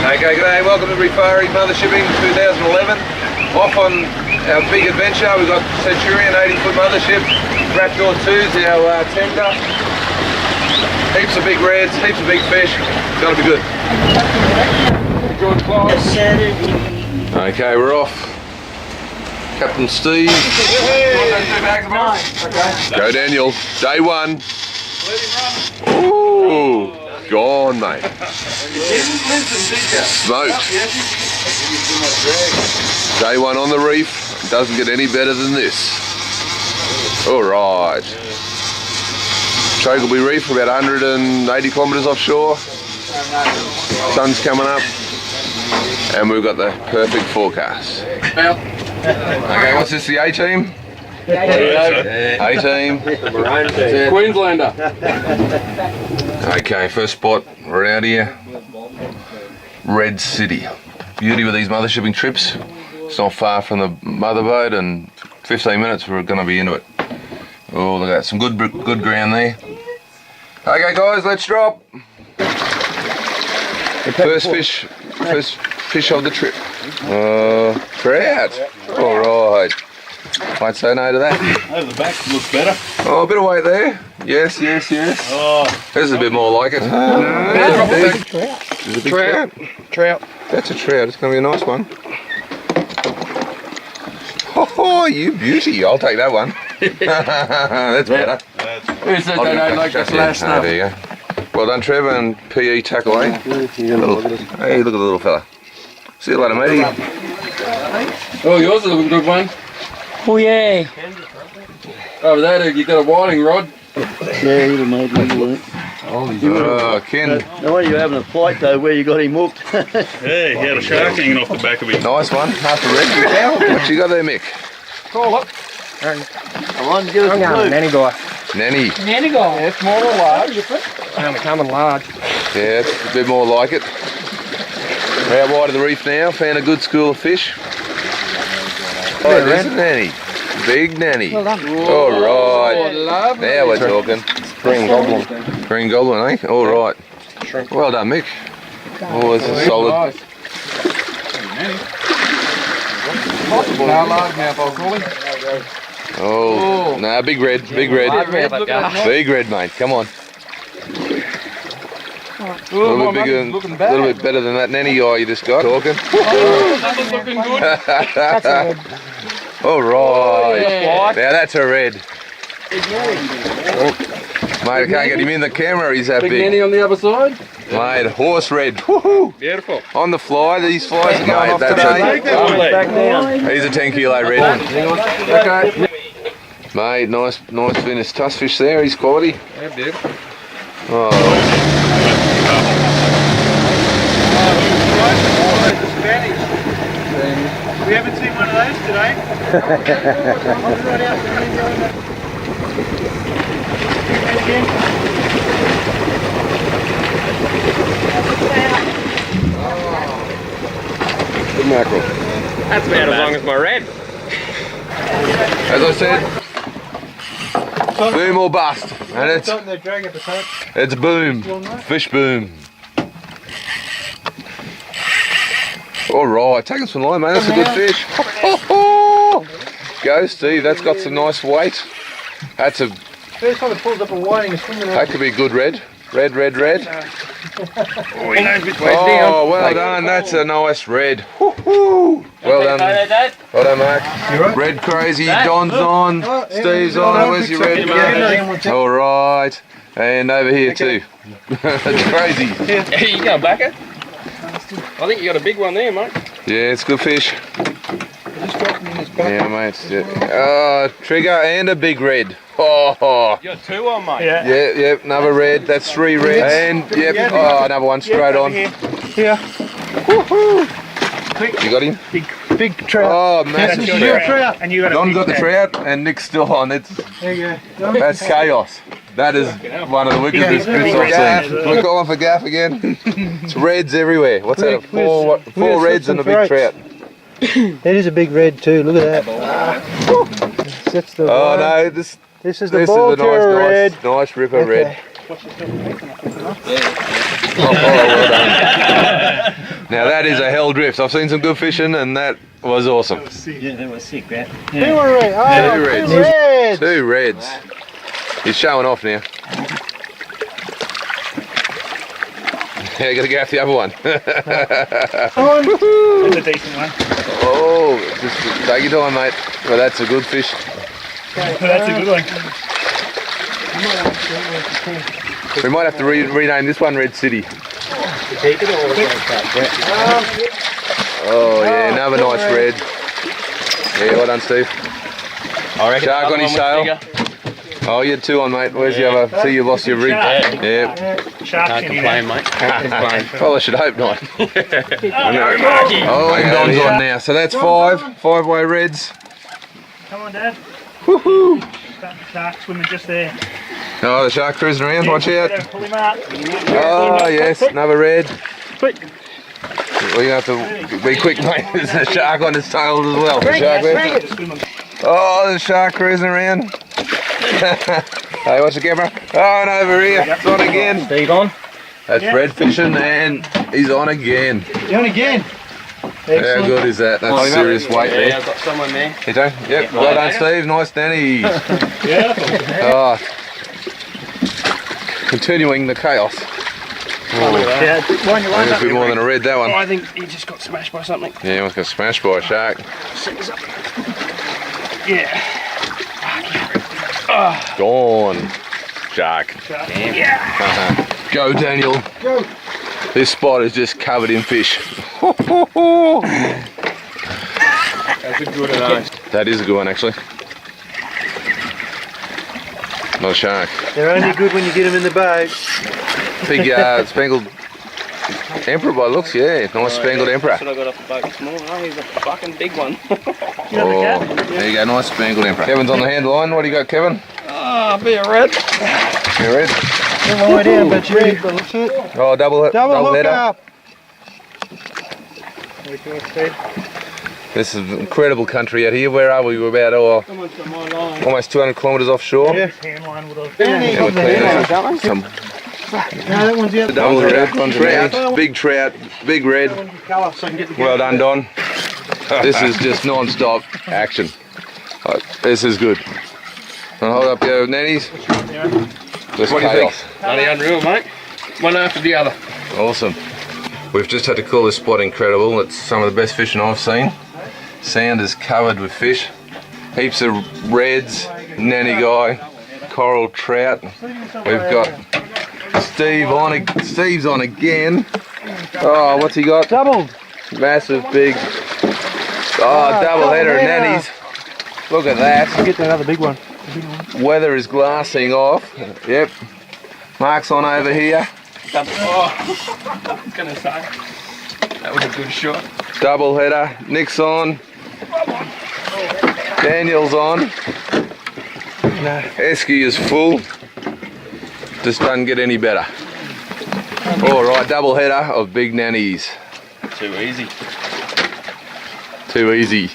Okay, g'day, welcome to Reefari Mothershipping 2011. Off on our big adventure, we've got Centurion 80-foot mothership, Raptor 2's our tender. Heaps of big reds, heaps of big fish, it's going to be good. Okay, we're off. Captain Steve. Go Daniel, day one. Ooh. Gone, mate. Smoked. Day one on the reef. Doesn't get any better than this. Alright. Chocobee Reef, about 180 kilometres offshore. Sun's coming up. And we've got the perfect forecast. Okay, what's this, the A-team? A-team. Queenslander. Okay, first spot, we're out here. Red City. Beauty with these mothershipping trips. It's not far from the mother boat, and 15 minutes we're going to be into it. Oh, look at that, some good ground there. Okay guys, let's drop. First fish of the trip. Trout. Alright. Might say no to that. Over the back looks better. Oh, a bit of weight there. Yes. Oh. This is a bit more like it. Is it a big trout? That's a trout. It's going to be a nice one. Oh, you beauty. I'll take that one. That's better. Who said they don't like the flash stuff? There you go. Well done, Trevor, and PE tackle, eh? Hey, look at the little fella. See you later, matey. Oh, yours is a good one. Oh yeah. Over there, you got a whiting rod. Yeah, he'd have made me. Oh, Ken. No wonder you're having a fight though where you got him hooked. Yeah, he had a shark hanging off the back of him. Nice one. Half a red. What you got there, Mick? Call up. Come on, give us a clue. Nanny guy. Nanny. Nanny guy. Yeah, small or large? Coming large. Yeah, it's a bit more like it. We're out wide of the reef now. Found a good school of fish. Oh, there's a nanny. Big nanny. Well done. All right. Lovely. Now we're talking. Green goblin. Green goblin, eh? All right. Well done, Mick. Oh, this is solid. Nice. Now large mouth, I'll call him. Oh, no, big red. Big red, mate. Come on. A little bit bigger, a little bit better than that nanny guy you just got. Talking. That's looking good. That's a red. All right. Yeah. Now that's a red. Oh, mate, I can't get him in the camera. He's that Big big. nanny on the other side. Mate, horse red. Woohoo! Beautiful. On the fly, these flies are going off today. He's a 10 kilo red. Okay. Mate, nice finished tusk fish there. He's quality. Yeah, beautiful. Oh. We haven't seen one of those today. Good mackerel. That's about as long as my red. As I said, boom or bust. And it's boom. Fish boom. Alright, take us some line, mate. That's a good fish. Go, Steve. That's got some nice weight. That's a. First time it pulls up a whiting and swimming That could be good red. Red. Oh, he knows which way. Oh, well done. That's a nice red. Woohoo! Well done. Well done, Mark. Red crazy. John's on. Steve's on. Where's your red? All right. And over here too. That's crazy. You got a backer? I think you got a big one there, mate. Yeah, it's good fish. Yeah, mate. Yeah. Trigger and a big red. Oh. You got two on, mate. Yep, another red. That's 3 reds. And oh, another one straight on. Here. Woohoo! You got him? Big trout. Oh, massive trout. And you got Don's got the trout and Nick's still on. There you go. That's chaos. That is one of the wickedest bits I've seen. We're calling for gaff again. It's reds everywhere. What's that? Four reds and a big trout. That is a big red too. Look at that. That's the Oh no, this is the ball red. Nice ripper red. Oh, well done. Now that is a hell drift. I've seen some good fishing and that was awesome. Yeah, that was sick, right? Two were red. Oh, Two reds. two reds. Two reds. He's showing off now. Yeah, gotta go after the other one. That's a decent one. Oh, just take your time, mate. Well, that's a good fish. That's a good one. We might have to rename this one Red City. Oh yeah, another nice red. Yeah, well done, Steve. I reckon Shark the on his other one was tail. Oh, you had two on, mate. Where's the other? See, you lost your rig. Yeah. Sharks Can't in complain, here. mate. Can't complain. Well, I should hope not. I know, Marky. Oh, and Don's on now. So that's five-way reds. Come on, Dad. Woohoo! That shark swimming just there. Oh, the shark cruising around. Watch out. Pull him up. Oh, yes, another red. Quick. Well, you have to be quick, mate. There's a shark on his tail as well. The shark there. Oh, the shark cruising around. Hey, watch the camera. Oh, and over here. It's on again. Steve on. That's red fishing and he's on again. You on again? How good is that? That's serious weight Yeah, there. I've got someone there. You don't? Yep. Well done, Steve. Nice, Danny. Oh. Continuing the chaos. Yeah, one you There's a bit more than a red, that one. I think he just got smashed by something. Yeah, he must got smashed by a shark. Yeah. Gone. Shark. Yeah. Go, Daniel. Go. This spot is just covered in fish. That's a good one. That is a good one, actually. Not a shark. They're only good when you get them in the boat. Big spangled emperor by looks, yeah. Nice spangled emperor. That's what I got off the boat this morning. Oh, he's a fucking big one. Oh, there you go, nice spangled emperor. Kevin's on the hand line. What do you got, Kevin? Oh, be a red. You red? They're all the way down, but you read the looks of it. Oh, double Double hook header. up. This is incredible country out here. Where are we? We're about almost 200 kilometres offshore. Yeah. Hand line would have. Yeah, we're clean. Some No, that one's the other. double red, trout, big trout, big red. Colour, so I can get the Well done, Don. This is just non-stop action. This is good. And hold up your nannies. Just What do you chaos. think? Bloody unreal, mate. One after the other. Awesome. We've just had to call this spot incredible. It's some of the best fishing I've seen. Sand is covered with fish. Heaps of reds, nanny guy, coral trout. We've got Steve on. Steve's on again. Oh, what's he got? doubled. Massive big. Oh, double header of nannies. Look at that. Get that other big one. Weather is glassing off. Yep. Mark's on over here. Oh, I was going to say. That was a good shot. Double header. Nick's on. Daniel's on. Esky is full. Just doesn't get any better. All right, double header of big nannies. Too easy. Too easy.